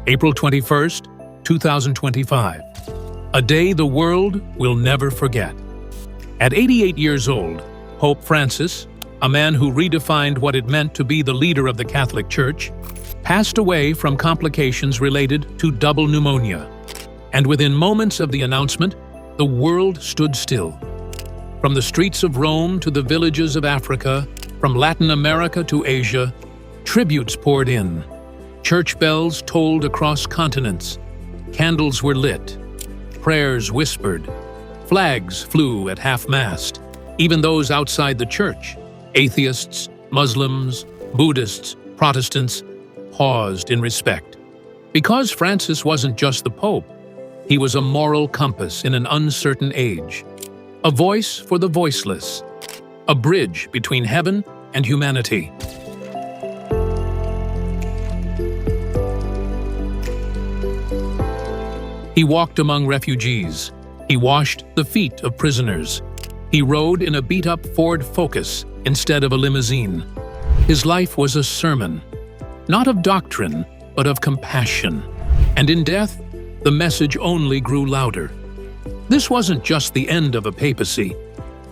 April 21st, 2025. A day the world will never forget. At 88 years old, Pope Francis, a man who redefined what it meant to be the leader of the Catholic Church, passed away from complications related to double pneumonia. And within moments of the announcement, the world stood still. From the streets of Rome to the villages of Africa, from Latin America to Asia, tributes poured in. Church bells tolled across continents. Candles were lit. Prayers whispered. Flags flew at half-mast. Even those outside the church, atheists, Muslims, Buddhists, Protestants, paused in respect. Because Francis wasn't just the Pope, he was a moral compass in an uncertain age, a voice for the voiceless, a bridge between heaven and humanity. He walked among refugees. He washed the feet of prisoners. He rode in a beat-up Ford Focus instead of a limousine. His life was a sermon, not of doctrine, but of compassion. And in death, the message only grew louder. This wasn't just the end of a papacy.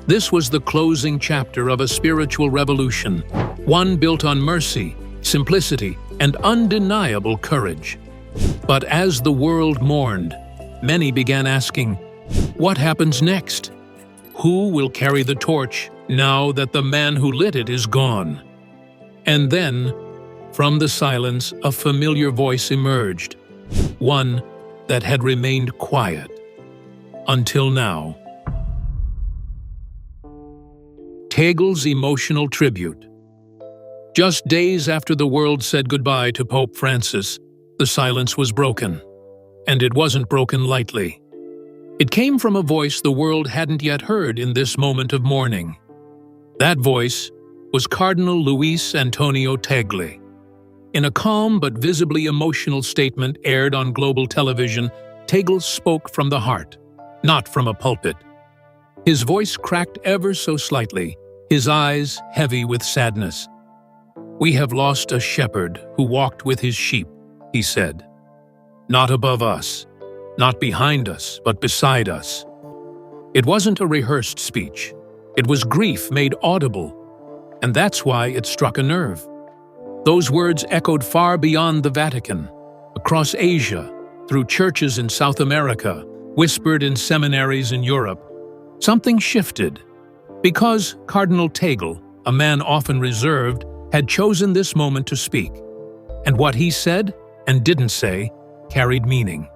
This was the closing chapter of a spiritual revolution, one built on mercy, simplicity, and undeniable courage. But as the world mourned, many began asking, what happens next? Who will carry the torch now that the man who lit it is gone? And then, from the silence, a familiar voice emerged, one that had remained quiet until now. Tagle's emotional tribute. Just days after the world said goodbye to Pope Francis, the silence was broken. And it wasn't broken lightly. It came from a voice the world hadn't yet heard in this moment of mourning. That voice was Cardinal Luis Antonio Tagle. In a calm but visibly emotional statement aired on global television, Tagle spoke from the heart, not from a pulpit. His voice cracked ever so slightly, his eyes heavy with sadness. "We have lost a shepherd who walked with his sheep," he said. "Not above us, not behind us, but beside us." It wasn't a rehearsed speech. It was grief made audible, and that's why it struck a nerve. Those words echoed far beyond the Vatican, across Asia, through churches in South America, whispered in seminaries in Europe. Something shifted. Because Cardinal Tagle, a man often reserved, had chosen this moment to speak. And what he said and didn't say carried meaning.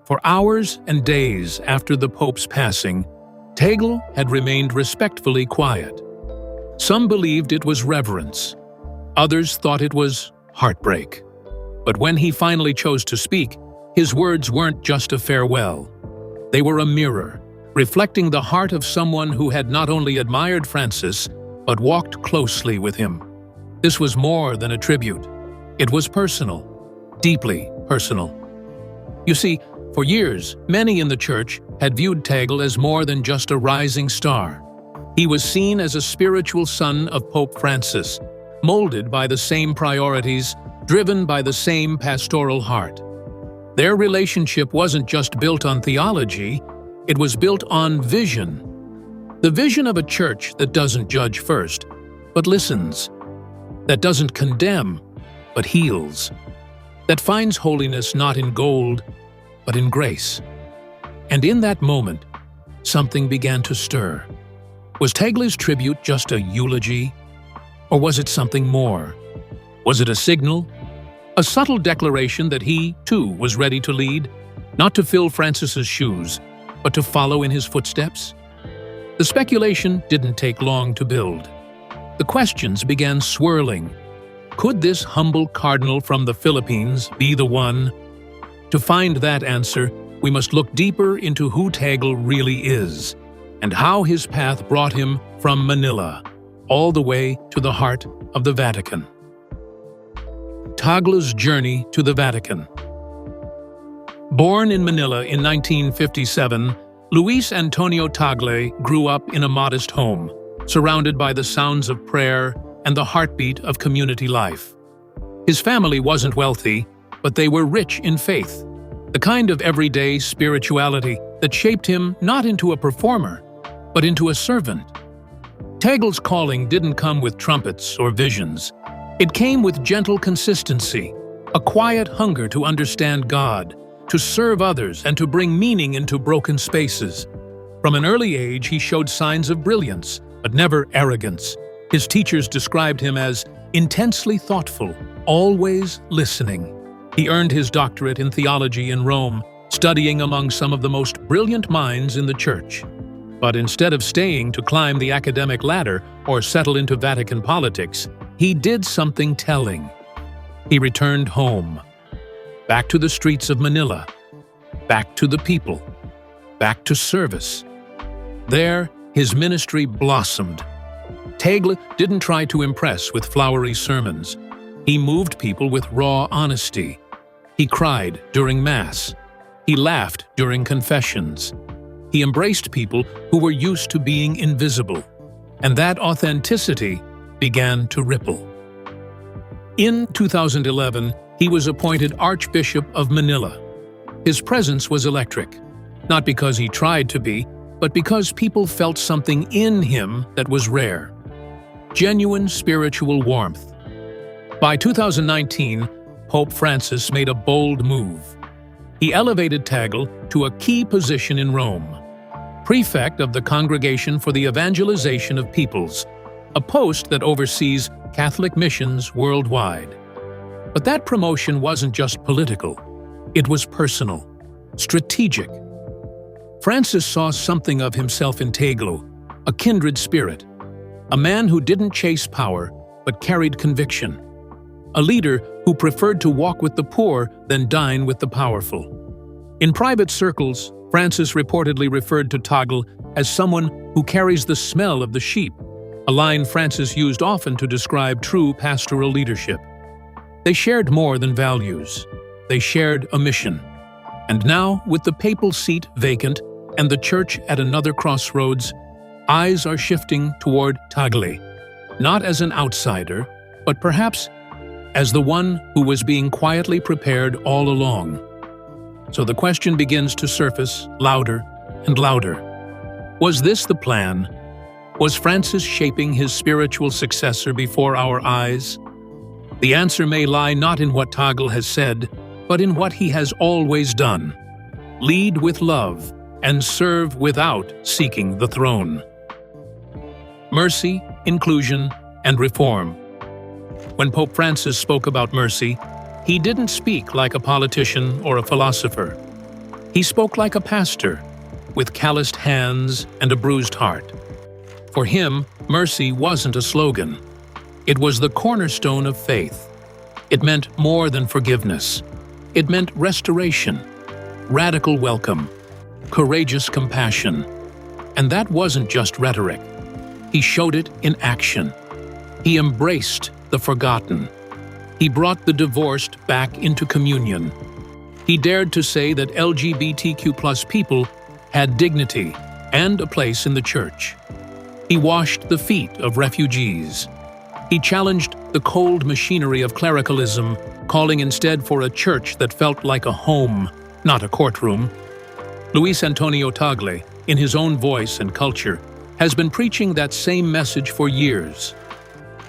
For hours and days after the Pope's passing, Tagle had remained respectfully quiet. Some believed it was reverence. Others thought it was heartbreak. But when he finally chose to speak, his words weren't just a farewell. They were a mirror, reflecting the heart of someone who had not only admired Francis, but walked closely with him. This was more than a tribute. It was personal, deeply personal. You see, for years, many in the church had viewed Tagle as more than just a rising star. He was seen as a spiritual son of Pope Francis, molded by the same priorities, driven by the same pastoral heart. Their relationship wasn't just built on theology, it was built on vision. The vision of a church that doesn't judge first, but listens. That doesn't condemn, but heals. That finds holiness not in gold, but in grace. And in that moment, something began to stir. Was Tagle's tribute just a eulogy? Or was it something more? Was it a signal? A subtle declaration that he, too, was ready to lead? Not to fill Francis's shoes, but to follow in his footsteps? The speculation didn't take long to build. The questions began swirling. Could this humble cardinal from the Philippines be the one? To find that answer, we must look deeper into who Tagle really is, and how his path brought him from Manila, all the way to the heart of the Vatican. Tagle's journey to the Vatican. Born in Manila in 1957, Luis Antonio Tagle grew up in a modest home, surrounded by the sounds of prayer and the heartbeat of community life. His family wasn't wealthy, but they were rich in faith, the kind of everyday spirituality that shaped him not into a performer, but into a servant. Tagle's calling didn't come with trumpets or visions. It came with gentle consistency, a quiet hunger to understand God, to serve others, and to bring meaning into broken spaces. From an early age, he showed signs of brilliance, but never arrogance. His teachers described him as intensely thoughtful, always listening. He earned his doctorate in theology in Rome, studying among some of the most brilliant minds in the Church. But instead of staying to climb the academic ladder or settle into Vatican politics, he did something telling. He returned home, back to the streets of Manila, back to the people, back to service. There, his ministry blossomed. Tagle didn't try to impress with flowery sermons. He moved people with raw honesty. He cried during Mass. He laughed during confessions. He embraced people who were used to being invisible, and that authenticity began to ripple. In 2011, he was appointed Archbishop of Manila. His presence was electric, not because he tried to be, but because people felt something in him that was rare. Genuine spiritual warmth. By 2019, Pope Francis made a bold move. He elevated Tagle to a key position in Rome, prefect of the Congregation for the Evangelization of Peoples, a post that oversees Catholic missions worldwide. But that promotion wasn't just political. It was personal, strategic. Francis saw something of himself in Tagle, a kindred spirit, a man who didn't chase power but carried conviction, a leader who preferred to walk with the poor than dine with the powerful. In private circles, Francis reportedly referred to Tagle as someone who carries the smell of the sheep, a line Francis used often to describe true pastoral leadership. They shared more than values. They shared a mission. And now, with the papal seat vacant and the Church at another crossroads, eyes are shifting toward Tagle, not as an outsider, but perhaps as the one who was being quietly prepared all along. So the question begins to surface louder and louder. Was this the plan? Was Francis shaping his spiritual successor before our eyes? The answer may lie not in what Tagle has said, but in what he has always done. Lead with love and serve without seeking the throne. Mercy, inclusion, and reform. When Pope Francis spoke about mercy, he didn't speak like a politician or a philosopher. He spoke like a pastor, with calloused hands and a bruised heart. For him, mercy wasn't a slogan. It was the cornerstone of faith. It meant more than forgiveness. It meant restoration, radical welcome, courageous compassion. And that wasn't just rhetoric. He showed it in action. He embraced the forgotten. He brought the divorced back into communion. He dared to say that LGBTQ+ people had dignity and a place in the Church. He washed the feet of refugees. He challenged the cold machinery of clericalism, calling instead for a church that felt like a home, not a courtroom. Luis Antonio Tagle, in his own voice and culture, has been preaching that same message for years.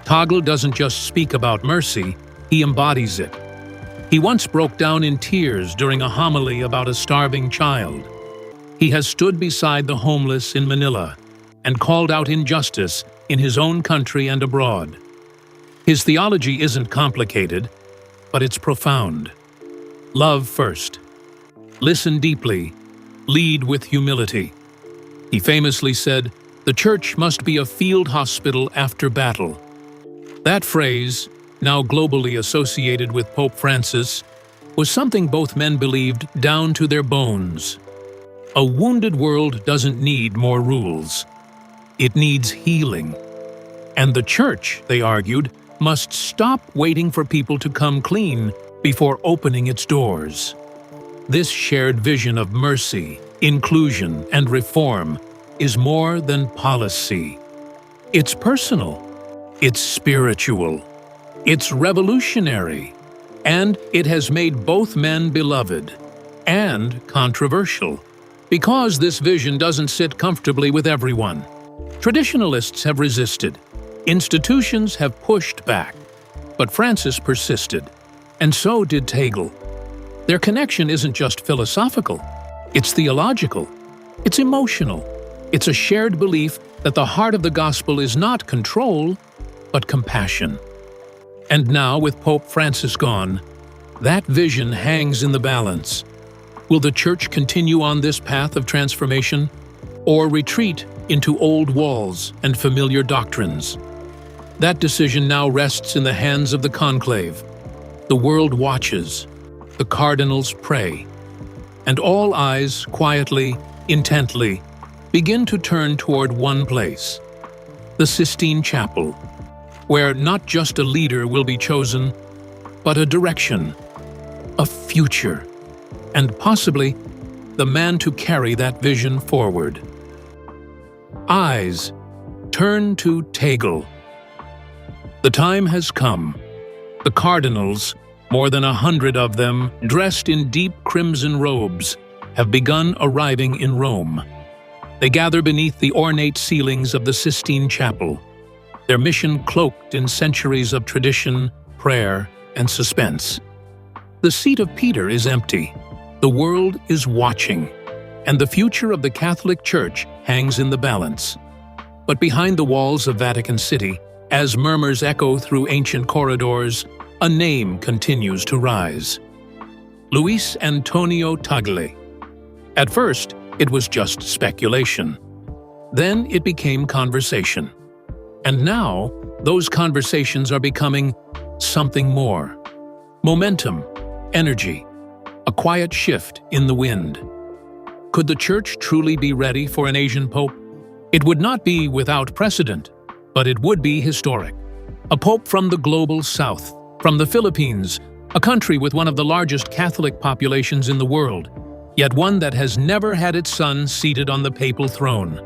Tagle doesn't just speak about mercy, he embodies it. He once broke down in tears during a homily about a starving child. He has stood beside the homeless in Manila and called out injustice in his own country and abroad. His theology isn't complicated, but it's profound. Love first. Listen deeply. Lead with humility. He famously said, "The Church must be a field hospital after battle." That phrase, now globally associated with Pope Francis, was something both men believed down to their bones. A wounded world doesn't need more rules. It needs healing. And the Church, they argued, must stop waiting for people to come clean before opening its doors. This shared vision of mercy, inclusion, and reform is more than policy. It's personal. It's spiritual. It's revolutionary. And it has made both men beloved and controversial, because this vision doesn't sit comfortably with everyone. Traditionalists have resisted. Institutions have pushed back. But Francis persisted, and so did Tagle. Their connection isn't just philosophical, it's theological, it's emotional. It's a shared belief that the heart of the gospel is not control, but compassion. And now, with Pope Francis gone, that vision hangs in the balance. Will the Church continue on this path of transformation, or retreat into old walls and familiar doctrines? That decision now rests in the hands of the conclave. The world watches, the cardinals pray, and all eyes quietly, intently, begin to turn toward one place, the Sistine Chapel, where not just a leader will be chosen, but a direction, a future, and possibly the man to carry that vision forward. Eyes turn to Tagle. The time has come. The cardinals, more than 100 of them, dressed in deep crimson robes, have begun arriving in Rome. They gather beneath the ornate ceilings of the Sistine Chapel, their mission cloaked in centuries of tradition, prayer, and suspense. The seat of Peter is empty. The world is watching, and the future of the Catholic Church hangs in the balance. But behind the walls of Vatican City, as murmurs echo through ancient corridors, a name continues to rise. Luis Antonio Tagle. At first, it was just speculation. Then it became conversation. And now, those conversations are becoming something more. Momentum, energy, a quiet shift in the wind. Could the Church truly be ready for an Asian pope? It would not be without precedent, but it would be historic. A pope from the global south, from the Philippines, a country with one of the largest Catholic populations in the world, yet one that has never had its son seated on the papal throne.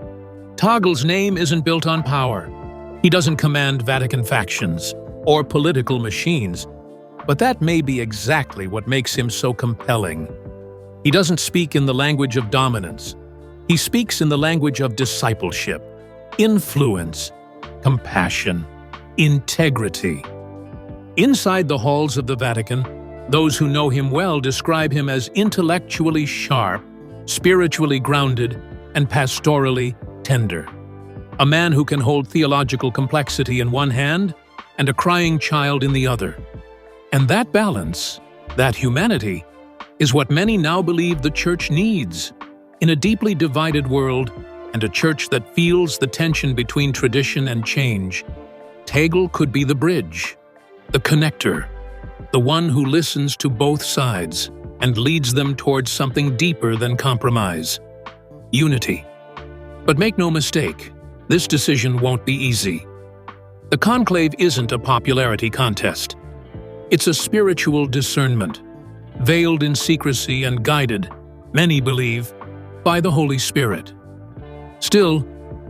Tagle's name isn't built on power. He doesn't command Vatican factions or political machines, but that may be exactly what makes him so compelling. He doesn't speak in the language of dominance. He speaks in the language of discipleship, influence, compassion, integrity. Inside the halls of the Vatican, those who know him well describe him as intellectually sharp, spiritually grounded, and pastorally tender. A man who can hold theological complexity in one hand and a crying child in the other. And that balance, that humanity, is what many now believe the Church needs. In a deeply divided world, and a Church that feels the tension between tradition and change, Tagle could be the bridge, the connector, the one who listens to both sides and leads them towards something deeper than compromise: unity. But make no mistake, this decision won't be easy. The conclave isn't a popularity contest. It's a spiritual discernment, veiled in secrecy and guided, many believe, by the Holy Spirit. Still,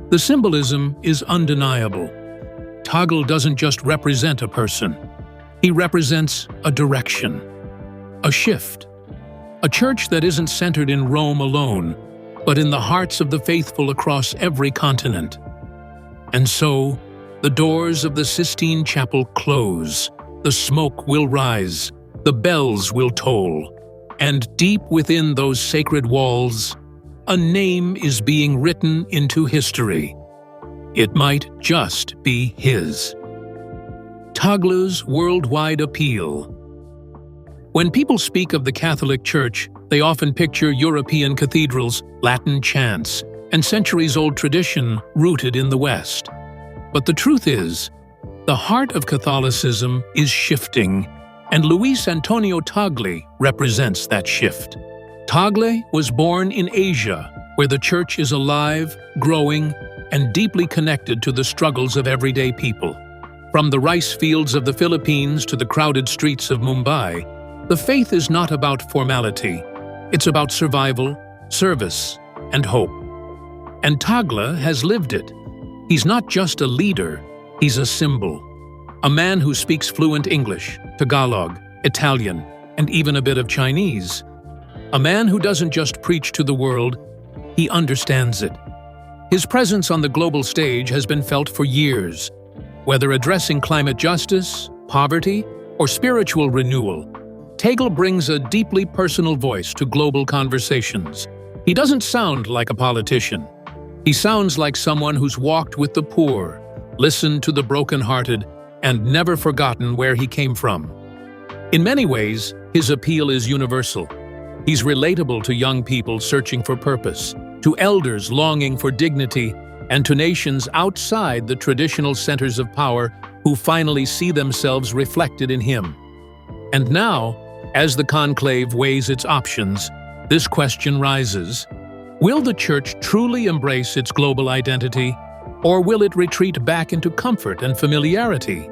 the symbolism is undeniable. Tagle doesn't just represent a person. He represents a direction, a shift, a church that isn't centered in Rome alone, but in the hearts of the faithful across every continent. And so, the doors of the Sistine Chapel close, the smoke will rise, the bells will toll, and deep within those sacred walls, a name is being written into history. It might just be his. Tagle's worldwide appeal. When people speak of the Catholic Church, they often picture European cathedrals, Latin chants, and centuries-old tradition rooted in the West. But the truth is, the heart of Catholicism is shifting, and Luis Antonio Tagle represents that shift. Tagle was born in Asia, where the Church is alive, growing, and deeply connected to the struggles of everyday people. From the rice fields of the Philippines to the crowded streets of Mumbai, the faith is not about formality. It's about survival, service, and hope. And Tagle has lived it. He's not just a leader, he's a symbol. A man who speaks fluent English, Tagalog, Italian, and even a bit of Chinese. A man who doesn't just preach to the world, he understands it. His presence on the global stage has been felt for years. Whether addressing climate justice, poverty, or spiritual renewal, Tagle brings a deeply personal voice to global conversations. He doesn't sound like a politician. He sounds like someone who's walked with the poor, listened to the brokenhearted, and never forgotten where he came from. In many ways, his appeal is universal. He's relatable to young people searching for purpose, to elders longing for dignity, and to nations outside the traditional centers of power who finally see themselves reflected in him. And now, as the conclave weighs its options, this question rises: will the Church truly embrace its global identity, or will it retreat back into comfort and familiarity?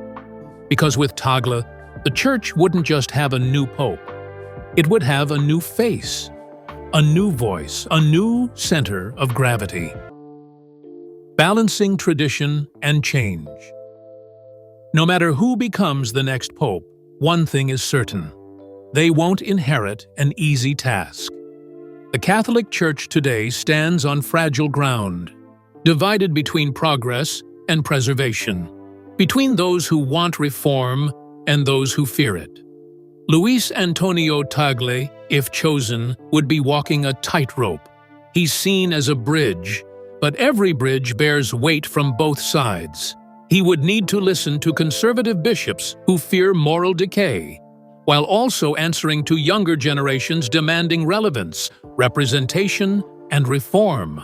Because with Tagle, the Church wouldn't just have a new pope. It would have a new face, a new voice, a new center of gravity. Balancing tradition and change. No matter who becomes the next pope, one thing is certain: they won't inherit an easy task. The Catholic Church today stands on fragile ground, divided between progress and preservation, between those who want reform and those who fear it. Luis Antonio Tagle, if chosen, would be walking a tightrope. He's seen as a bridge, but every bridge bears weight from both sides. He would need to listen to conservative bishops who fear moral decay, while also answering to younger generations demanding relevance, representation, and reform.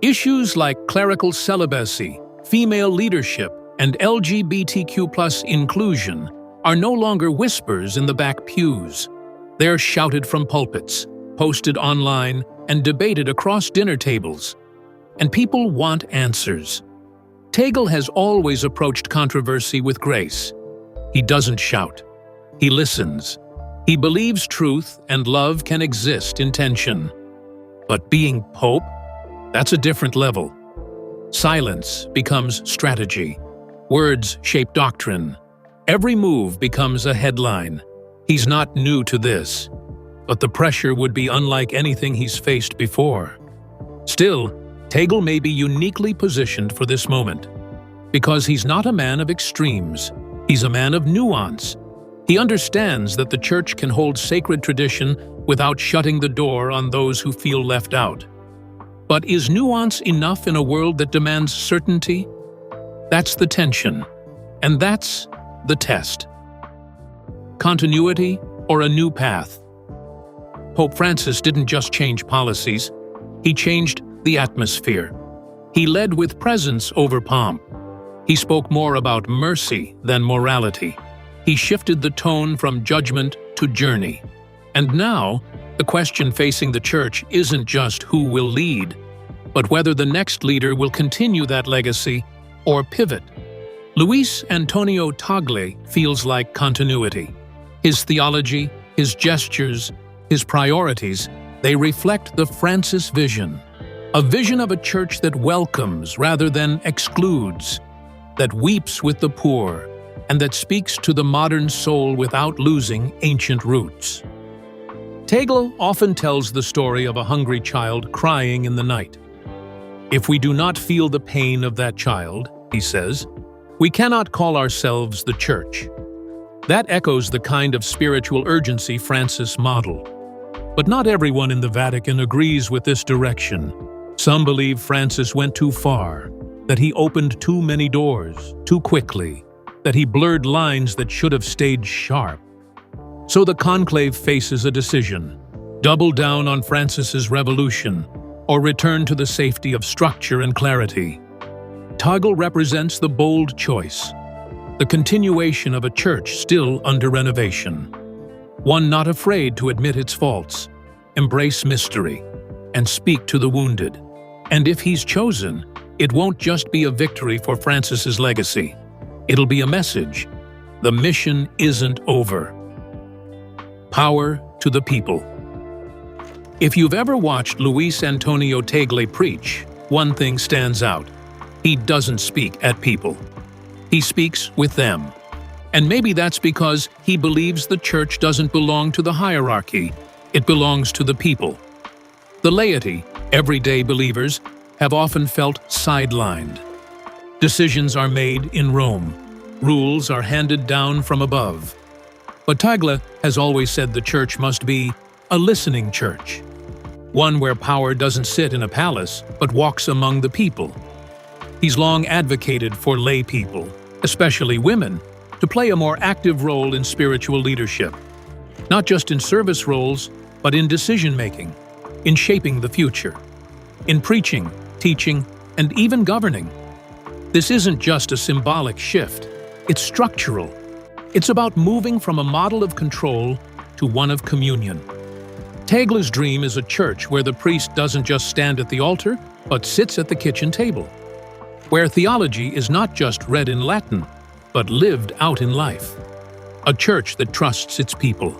Issues like clerical celibacy, female leadership, and LGBTQ+ inclusion are no longer whispers in the back pews. They're shouted from pulpits, posted online, and debated across dinner tables. And people want answers. Tagle has always approached controversy with grace. He doesn't shout. He listens. He believes truth and love can exist in tension. But being pope? That's a different level. Silence becomes strategy. Words shape doctrine. Every move becomes a headline. He's not new to this, but the pressure would be unlike anything he's faced before. Still, Tagle may be uniquely positioned for this moment, because he's not a man of extremes. He's a man of nuance. He understands that the Church can hold sacred tradition without shutting the door on those who feel left out. But is nuance enough in a world that demands certainty? That's the tension, and that's the test. Continuity or a new path? Pope Francis didn't just change policies, he changed the atmosphere. He led with presence over pomp. He spoke more about mercy than morality. He shifted the tone from judgment to journey. And now, the question facing the Church isn't just who will lead, but whether the next leader will continue that legacy or pivot. Luis Antonio Tagle feels like continuity. His theology, his gestures, his priorities, they reflect the Francis vision. A vision of a church that welcomes rather than excludes, that weeps with the poor, and that speaks to the modern soul without losing ancient roots. Tagle often tells the story of a hungry child crying in the night. If we do not feel the pain of that child, he says, we cannot call ourselves the Church. That echoes the kind of spiritual urgency Francis modeled. But not everyone in the Vatican agrees with this direction. Some believe Francis went too far, that he opened too many doors, too quickly, that he blurred lines that should have stayed sharp. So the conclave faces a decision: double down on Francis's revolution, or return to the safety of structure and clarity. Tagle represents the bold choice, the continuation of a church still under renovation, one not afraid to admit its faults, embrace mystery, and speak to the wounded. And if he's chosen, it won't just be a victory for Francis's legacy. It'll be a message: the mission isn't over. Power to the people. If you've ever watched Luis Antonio Tagle preach, one thing stands out. He doesn't speak at people. He speaks with them. And maybe that's because he believes the church doesn't belong to the hierarchy, it belongs to the people. The laity, everyday believers, have often felt sidelined. Decisions are made in Rome. Rules are handed down from above. But Tagle has always said the church must be a listening church, one where power doesn't sit in a palace but walks among the people. He's long advocated for lay people, especially women, to play a more active role in spiritual leadership, not just in service roles, but in decision-making, in shaping the future, in preaching, teaching, and even governing. This isn't just a symbolic shift, it's structural. It's about moving from a model of control to one of communion. Tagle's dream is a church where the priest doesn't just stand at the altar, but sits at the kitchen table, where theology is not just read in Latin, but lived out in life. A church that trusts its people.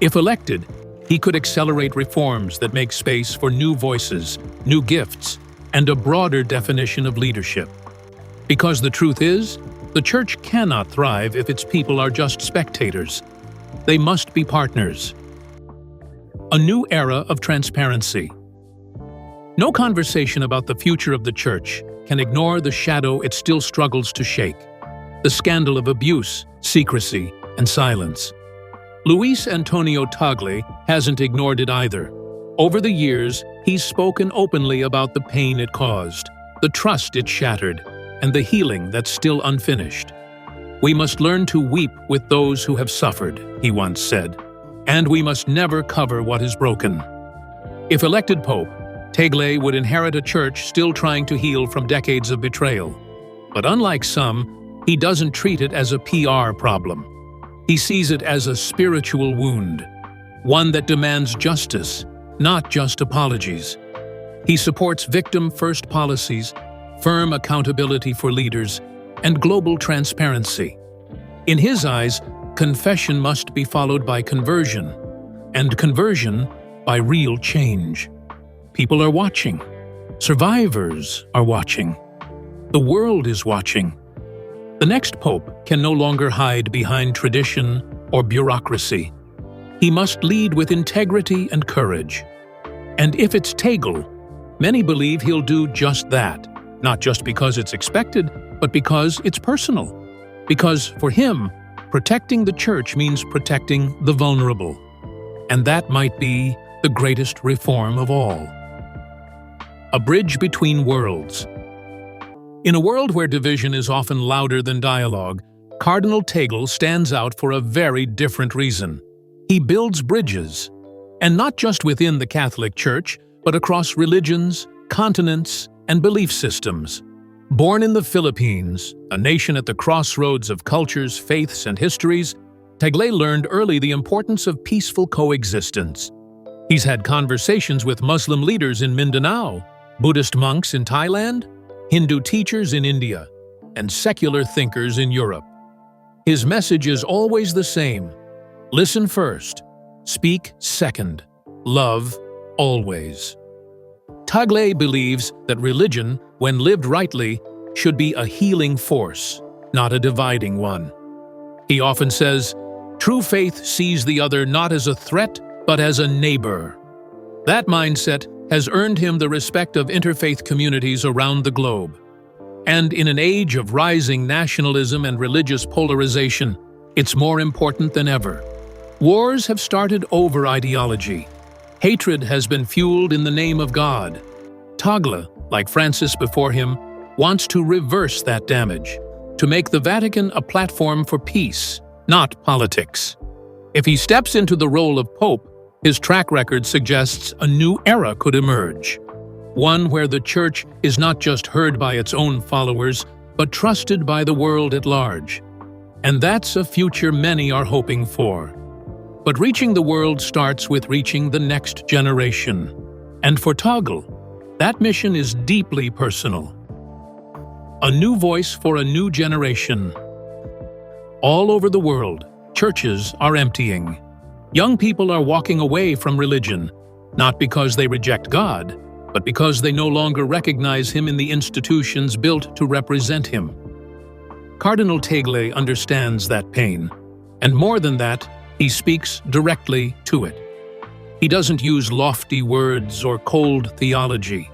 If elected, he could accelerate reforms that make space for new voices, new gifts, and a broader definition of leadership. Because the truth is, the church cannot thrive if its people are just spectators. They must be partners. A new era of transparency. No conversation about the future of the church can ignore the shadow it still struggles to shake. The scandal of abuse, secrecy, and silence. Luis Antonio Tagle hasn't ignored it either. Over the years, he's spoken openly about the pain it caused, the trust it shattered, and the healing that's still unfinished. "We must learn to weep with those who have suffered," he once said, "and we must never cover what is broken." If elected pope, Tagle would inherit a church still trying to heal from decades of betrayal. But unlike some, he doesn't treat it as a PR problem. He sees it as a spiritual wound, one that demands justice, not just apologies. He supports victim-first policies, firm accountability for leaders, and global transparency. In his eyes, confession must be followed by conversion, and conversion by real change. People are watching. Survivors are watching. The world is watching. The next pope can no longer hide behind tradition or bureaucracy. He must lead with integrity and courage. And if it's Tagle, many believe he'll do just that. Not just because it's expected, but because it's personal. Because for him, protecting the church means protecting the vulnerable. And that might be the greatest reform of all. A bridge between worlds. In a world where division is often louder than dialogue, Cardinal Tagle stands out for a very different reason. He builds bridges, and not just within the Catholic Church, but across religions, continents, and belief systems. Born in the Philippines, a nation at the crossroads of cultures, faiths, and histories, Tagle learned early the importance of peaceful coexistence. He's had conversations with Muslim leaders in Mindanao, Buddhist monks in Thailand, Hindu teachers in India, and secular thinkers in Europe. His message is always the same: listen first, speak second, love always. Tagle believes that religion, when lived rightly, should be a healing force, not a dividing one. He often says, true faith sees the other not as a threat, but as a neighbor. That mindset has earned him the respect of interfaith communities around the globe. And in an age of rising nationalism and religious polarization, it's more important than ever. Wars have started over ideology. Hatred has been fueled in the name of God. Tagle, like Francis before him, wants to reverse that damage, to make the Vatican a platform for peace, not politics. If he steps into the role of Pope, his track record suggests a new era could emerge. One where the Church is not just heard by its own followers, but trusted by the world at large. And that's a future many are hoping for. But reaching the world starts with reaching the next generation. And for Tagle, that mission is deeply personal. A new voice for a new generation. All over the world, churches are emptying. Young people are walking away from religion, not because they reject God, but because they no longer recognize Him in the institutions built to represent Him. Cardinal Tagle understands that pain, and more than that, he speaks directly to it. He doesn't use lofty words or cold theology.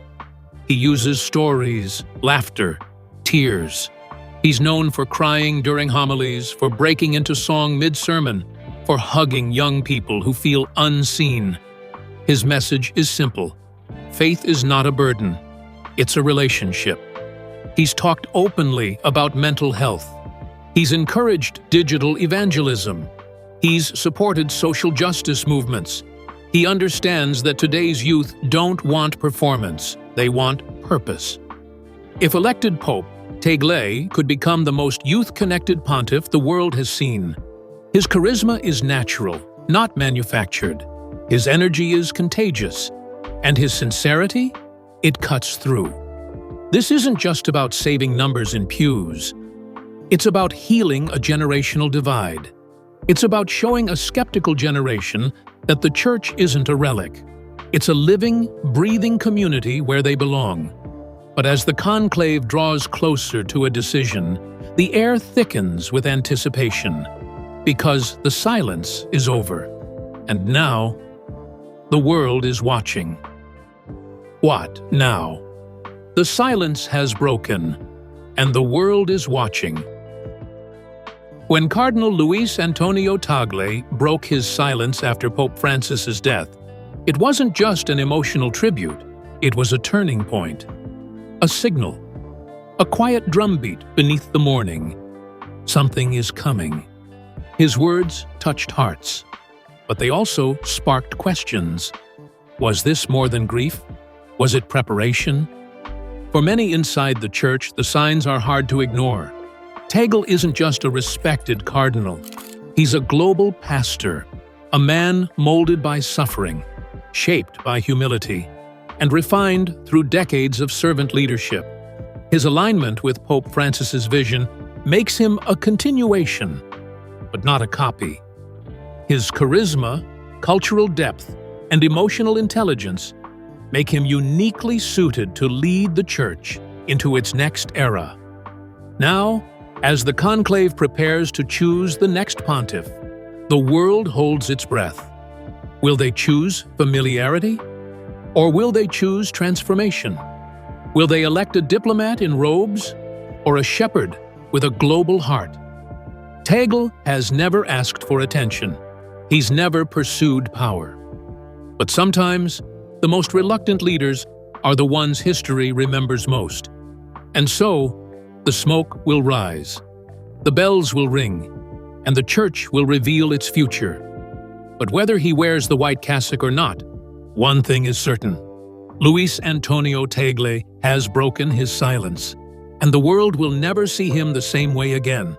He uses stories, laughter, tears. He's known for crying during homilies, for breaking into song mid-sermon, for hugging young people who feel unseen. His message is simple. Faith is not a burden. It's a relationship. He's talked openly about mental health. He's encouraged digital evangelism. He's supported social justice movements. He understands that today's youth don't want performance. They want purpose. If elected Pope, Tagle could become the most youth-connected pontiff the world has seen. His charisma is natural, not manufactured. His energy is contagious. And his sincerity? It cuts through. This isn't just about saving numbers in pews. It's about healing a generational divide. It's about showing a skeptical generation that the church isn't a relic. It's a living, breathing community where they belong. But as the conclave draws closer to a decision, the air thickens with anticipation, because the silence is over. And now, the world is watching. What now? The silence has broken, and the world is watching. When Cardinal Luis Antonio Tagle broke his silence after Pope Francis's death, it wasn't just an emotional tribute, it was a turning point. A signal. A quiet drumbeat beneath the morning. Something is coming. His words touched hearts, but they also sparked questions. Was this more than grief? Was it preparation? For many inside the church, the signs are hard to ignore. Tagle isn't just a respected cardinal. He's a global pastor, a man molded by suffering, shaped by humility, and refined through decades of servant leadership. His alignment with Pope Francis's vision makes him a continuation, but not a copy. His charisma, cultural depth, and emotional intelligence make him uniquely suited to lead the church into its next era. Now, as the conclave prepares to choose the next pontiff, the world holds its breath. Will they choose familiarity? Or will they choose transformation? Will they elect a diplomat in robes or a shepherd with a global heart? Tagle has never asked for attention. He's never pursued power. But sometimes, the most reluctant leaders are the ones history remembers most. And so, the smoke will rise, the bells will ring, and the church will reveal its future. But whether he wears the white cassock or not, one thing is certain. Luis Antonio Tagle has broken his silence, and the world will never see him the same way again.